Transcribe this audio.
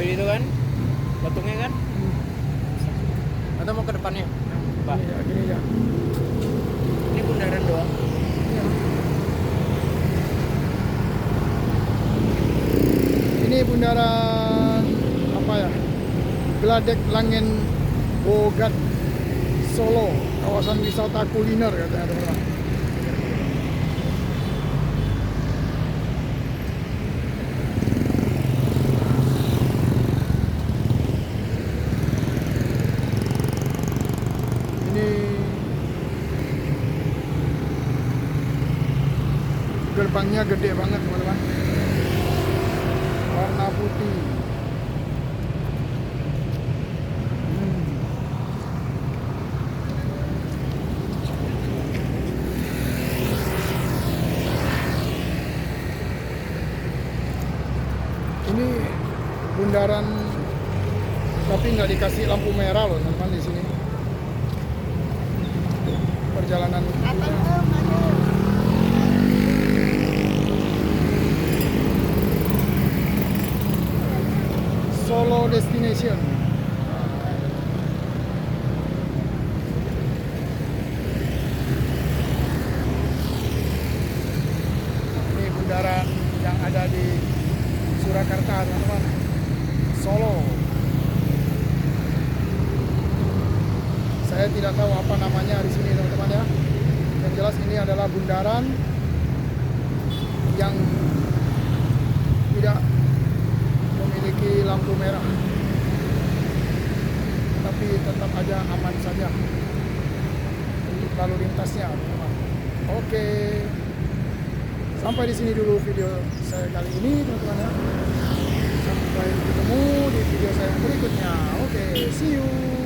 ambil itu kan, batungnya kan? Atau mau ke depannya? Pak. Gini ya. Ini bundaran doang. Iya. Ini bundaran apa ya? Gladek Langen Bogat Solo, kawasan wisata kuliner katanya teman-teman. Ini gerbangnya gede banget teman-teman, warna putih. Ini bundaran tapi nggak dikasih lampu merah loh teman-teman di sini. Perjalanan Solo Destination. Ini bundaran yang ada di Surakarta teman-teman, Solo. Saya tidak tahu apa namanya di sini teman-teman ya. Yang jelas ini adalah bundaran yang tidak memiliki lampu merah, tapi tetap aja aman saja untuk lalu lintasnya teman-teman. Oke, sampai di sini dulu video saya kali ini teman-teman ya. Sampai ketemu di video saya berikutnya. Oke, see you.